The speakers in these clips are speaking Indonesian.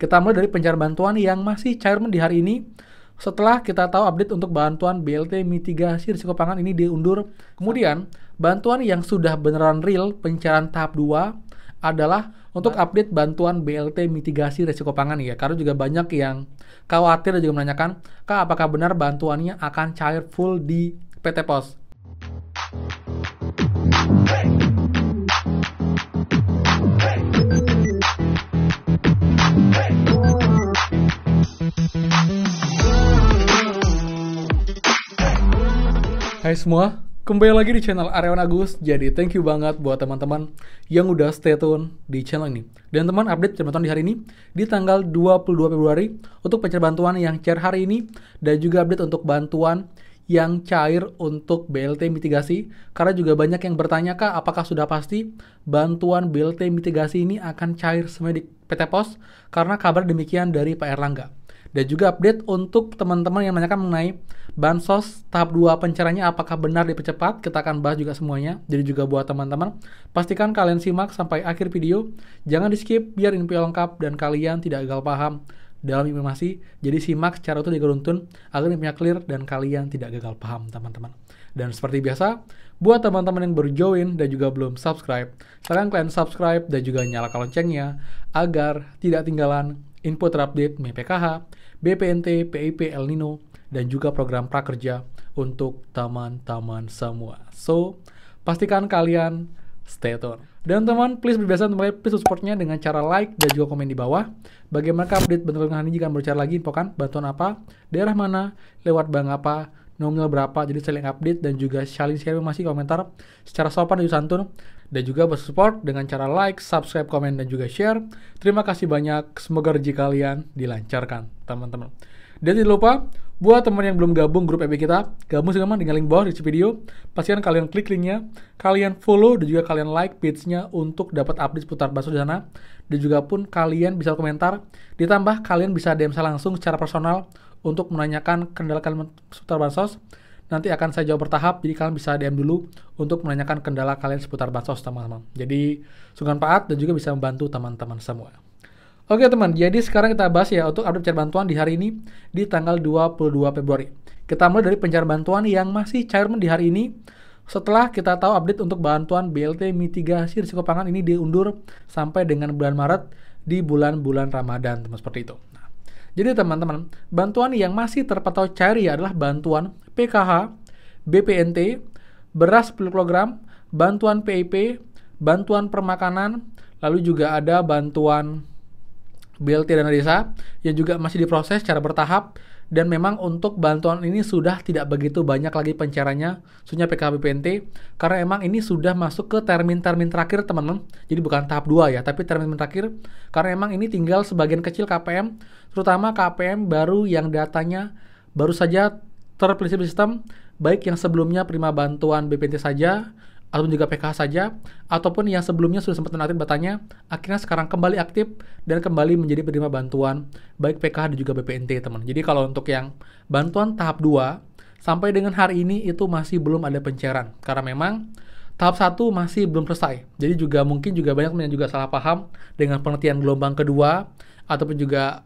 Kita mulai dari pencarian bantuan yang masih cair di hari ini. Setelah kita tahu update untuk bantuan BLT mitigasi risiko pangan ini diundur. Kemudian, bantuan yang sudah beneran real pencarian tahap 2 adalah untuk update bantuan BLT mitigasi risiko pangan ya. Karena juga banyak yang khawatir dan juga menanyakan, Kak, apakah benar bantuannya akan cair full di PT POS? Hai semua, kembali lagi di channel Aryawan Agus. Jadi thank you banget buat teman-teman yang udah stay tune di channel ini. Dan teman update bantuan di hari ini di tanggal 22 Februari untuk pencarian bantuan yang cair hari ini dan juga update untuk bantuan yang cair untuk BLT mitigasi. Karena juga banyak yang bertanya, Kak, apakah sudah pasti bantuan BLT mitigasi ini akan cair semua di PT POS? Karena kabar demikian dari Pak Erlangga. Dan juga update untuk teman-teman yang menanyakan mengenai Bansos tahap 2 pencariannya apakah benar dipercepat, kita akan bahas juga semuanya. Jadi juga buat teman-teman, pastikan kalian simak sampai akhir video, jangan di skip biar info lengkap dan kalian tidak gagal paham dalam informasi. Jadi simak secara utuh juga runtun agar infonya clear dan kalian tidak gagal paham teman-teman. Dan seperti biasa, buat teman-teman yang baru join dan juga belum subscribe, silakan kalian subscribe dan juga nyalakan loncengnya agar tidak tinggalan info terupdate PKH, BPNT, PIP, El Nino, dan juga program prakerja untuk teman-teman semua. So, pastikan kalian stay tune. Dan teman, please berbiasa please supportnya dengan cara like dan juga komen di bawah. Bagaimana update bantuan hari ini jika berbicara lagi, infokan bantuan apa, daerah mana, lewat bank apa, nominal berapa, jadi saling update dan juga saling share informasi komentar secara sopan dan santun. Dan juga bersupport dengan cara like, subscribe, komen, dan juga share. Terima kasih banyak, semoga rezeki kalian dilancarkan teman-teman. Dan tidak lupa, buat teman yang belum gabung grup FB kita, gabung sekarang dengan link bawah di video. Pastikan kalian klik linknya, kalian follow dan juga kalian like page-nya untuk dapat update seputar Bansos di sana. Dan juga pun kalian bisa komentar, ditambah kalian bisa DM saya langsung secara personal untuk menanyakan kendala kalian seputar Bansos. Nanti akan saya jawab bertahap, jadi kalian bisa DM dulu untuk menanyakan kendala kalian seputar Bansos teman-teman. Jadi sungguh manfaat dan juga bisa membantu teman-teman semua. Oke teman, jadi sekarang kita bahas ya untuk update pencarian bantuan di hari ini di tanggal 22 Februari. Kita mulai dari pencarian bantuan yang masih cair di hari ini. Setelah kita tahu update untuk bantuan BLT mitigasi risiko pangan ini diundur sampai dengan bulan Maret di bulan-bulan Ramadan, teman seperti itu. Nah, jadi teman-teman, bantuan yang masih terpantau cair ya adalah bantuan PKH, BPNT, beras 10 kg, bantuan PIP, bantuan permakanan, lalu juga ada bantuan BLT dana desa yang juga masih diproses secara bertahap. Dan memang untuk bantuan ini sudah tidak begitu banyak lagi pencariannya, khususnya PKH BPNT, karena emang ini sudah masuk ke termin-termin terakhir teman-teman. Jadi bukan tahap 2 ya, tapi termin terakhir, karena emang ini tinggal sebagian kecil KPM, terutama KPM baru yang datanya baru saja terpilih sistem, baik yang sebelumnya prima bantuan BPNT saja, ataupun juga PKH saja, ataupun yang sebelumnya sudah sempat nonaktif datanya, akhirnya sekarang kembali aktif dan kembali menjadi penerima bantuan, baik PKH dan juga BPNT, teman. Jadi kalau untuk yang bantuan tahap 2, sampai dengan hari ini itu masih belum ada pencairan, karena memang tahap 1 masih belum selesai. Jadi juga mungkin juga banyak yang juga salah paham dengan pengertian gelombang kedua, ataupun juga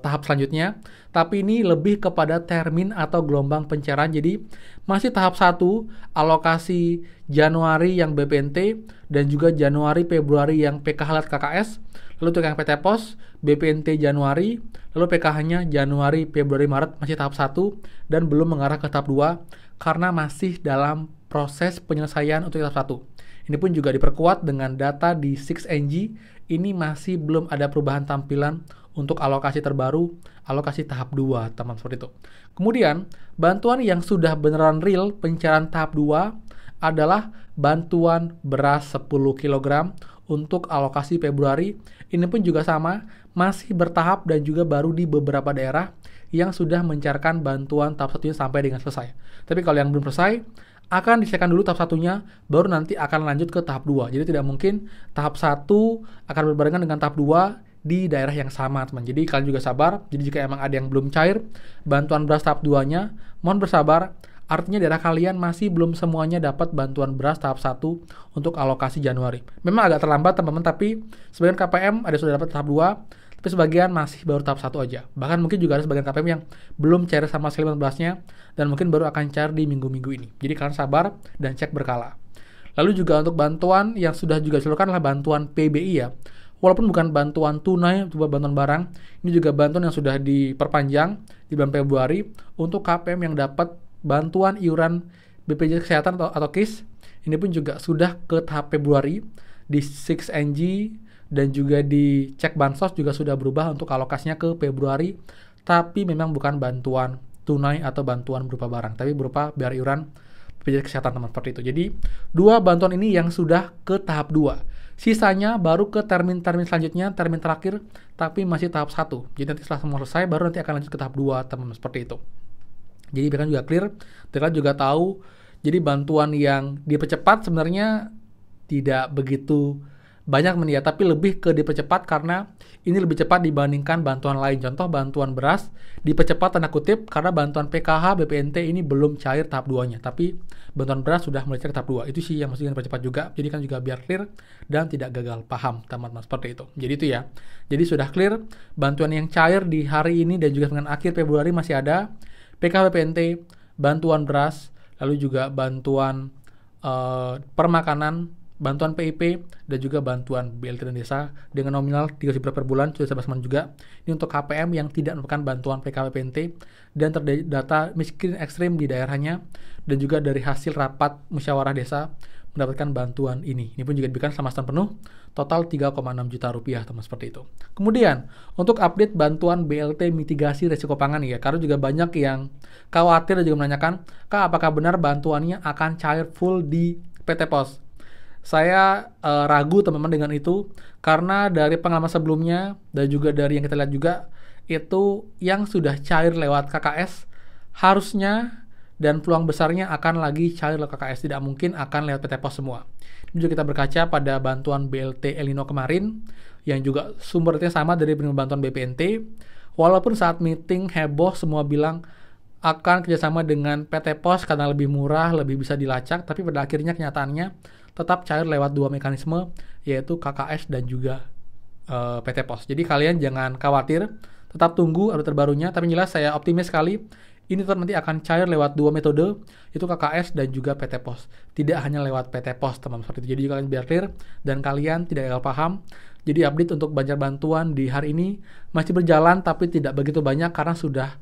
tahap selanjutnya, tapi ini lebih kepada termin atau gelombang pencairan. Jadi masih tahap 1 alokasi Januari yang BPNT dan juga Januari Februari yang PKH lewat KKS, lalu untuk yang PT POS BPNT Januari, lalu PKH-nya Januari Februari Maret, masih tahap 1 dan belum mengarah ke tahap 2 karena masih dalam proses penyelesaian untuk tahap 1. Ini pun juga diperkuat dengan data di 6NG, ini masih belum ada perubahan tampilan untuk alokasi terbaru, alokasi tahap 2, teman, seperti itu. Kemudian, bantuan yang sudah beneran real pencarian tahap 2 adalah bantuan beras 10 kg untuk alokasi Februari. Ini pun juga sama, masih bertahap dan juga baru di beberapa daerah yang sudah mencairkan bantuan tahap 1-nya sampai dengan selesai. Tapi kalau yang belum selesai, akan diselesaikan dulu tahap 1-nya, baru nanti akan lanjut ke tahap 2. Jadi tidak mungkin tahap 1 akan berbarengan dengan tahap 2 di daerah yang sama, teman. Jadi kalian juga sabar. Jadi jika emang ada yang belum cair bantuan beras tahap 2-nya, mohon bersabar. Artinya daerah kalian masih belum semuanya dapat bantuan beras tahap 1 untuk alokasi Januari. Memang agak terlambat teman-teman, tapi sebagian KPM ada sudah dapat tahap 2, tapi sebagian masih baru tahap 1 aja. Bahkan mungkin juga ada sebagian KPM yang belum cair sama sekali 15-nya, dan mungkin baru akan cair di minggu-minggu ini. Jadi kalian sabar dan cek berkala. Lalu juga untuk bantuan yang sudah juga disalurkan adalah bantuan PBI ya. Walaupun bukan bantuan tunai, coba bantuan barang, ini juga bantuan yang sudah diperpanjang di bulan Februari untuk KPM yang dapat bantuan iuran BPJS Kesehatan atau KIS. Ini pun juga sudah ke tahap Februari di 6NG, dan juga di cek bansos juga sudah berubah untuk alokasinya ke Februari, tapi memang bukan bantuan tunai atau bantuan berupa barang, tapi berupa bayar iuran BPJS Kesehatan teman, seperti itu. Jadi 2 bantuan ini yang sudah ke tahap 2. Sisanya baru ke termin-termin selanjutnya, termin terakhir, tapi masih tahap 1. Jadi nanti setelah semua selesai, baru nanti akan lanjut ke tahap 2, teman-teman, seperti itu. Jadi biar kalian juga clear, kalian juga tahu, jadi bantuan yang dipercepat sebenarnya tidak begitu banyak media, tapi lebih ke dipercepat karena ini lebih cepat dibandingkan bantuan lain. Contoh bantuan beras dipercepat tanda kutip karena bantuan PKH, BPNT ini belum cair tahap 2-nya, tapi bantuan beras sudah mulai cair tahap 2. Itu sih yang maksudnya dipercepat juga. Jadi kan juga biar clear dan tidak gagal paham, teman-teman, seperti itu. Jadi itu ya. Jadi sudah clear bantuan yang cair di hari ini dan juga dengan akhir Februari masih ada PKH, BPNT, bantuan beras, lalu juga bantuan permakanan, bantuan PIP, dan juga bantuan BLT dan desa dengan nominal 3.000 per bulan, sudah saya bahas juga. Ini untuk KPM yang tidak merupakan bantuan PKWPNT dan terdata miskin ekstrim di daerahnya, dan juga dari hasil rapat musyawarah desa mendapatkan bantuan ini. Ini pun juga diberikan selama setahun penuh, total 3,6 juta rupiah, teman, seperti itu. Kemudian, untuk update bantuan BLT mitigasi resiko pangan ya, karena juga banyak yang khawatir dan juga menanyakan, Kak, apakah benar bantuannya akan cair full di PT Pos? Saya ragu teman-teman dengan itu, karena dari pengalaman sebelumnya dan juga dari yang kita lihat juga, itu yang sudah cair lewat KKS harusnya dan peluang besarnya akan lagi cair lewat KKS, tidak mungkin akan lewat PT Pos semua. Ini juga kita berkaca pada bantuan BLT El Nino kemarin yang juga sumbernya sama dari bantuan BPNT. Walaupun saat meeting heboh semua bilang akan kerjasama dengan PT Pos karena lebih murah, lebih bisa dilacak, tapi pada akhirnya kenyataannya tetap cair lewat 2 mekanisme, yaitu KKS dan juga PT Pos. Jadi kalian jangan khawatir, tetap tunggu update terbarunya, tapi jelas saya optimis sekali ini tetap nanti akan cair lewat 2 metode, itu KKS dan juga PT Pos. Tidak hanya lewat PT Pos, teman, seperti itu. Jadi kalian biar clear dan kalian tidak gagal paham. Jadi update untuk bantuan di hari ini masih berjalan, tapi tidak begitu banyak karena sudah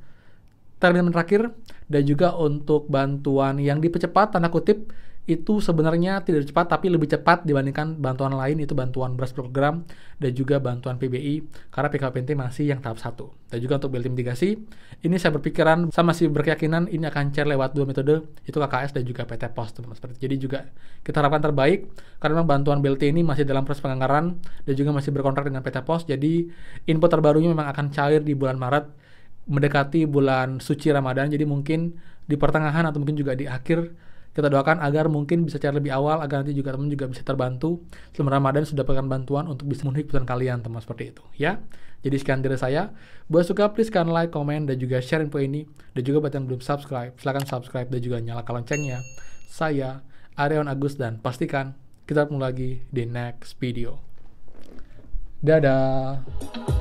termin terakhir. Dan juga untuk bantuan yang dipercepat tanda kutip itu sebenarnya tidak cepat, tapi lebih cepat dibandingkan bantuan lain, itu bantuan beras program dan juga bantuan PBI, karena PKWPNT masih yang tahap 1. Dan juga untuk BLT mitigasi, ini saya berpikiran, saya masih berkeyakinan ini akan cair lewat 2 metode, itu KKS dan juga PT Pos, teman-teman. Jadi juga kita harapkan terbaik, karena memang bantuan BLT ini masih dalam proses penganggaran dan juga masih berkontrak dengan PT Pos. Jadi info terbarunya memang akan cair di bulan Maret, mendekati bulan suci Ramadan. Jadi mungkin di pertengahan atau mungkin juga di akhir, kita doakan agar mungkin bisa cair lebih awal, agar nanti juga teman juga bisa terbantu selama Ramadan sudah dapatkan bantuan untuk bisa memenuhi kebutuhan kalian, teman, seperti itu ya. Jadi sekian dari saya. Buat suka please kan like, komen, dan juga share info ini. Dan juga buat yang belum subscribe, silahkan subscribe dan juga nyalakan loncengnya. Saya Aryawan Agus, dan pastikan kita ketemu lagi di next video. Dadah.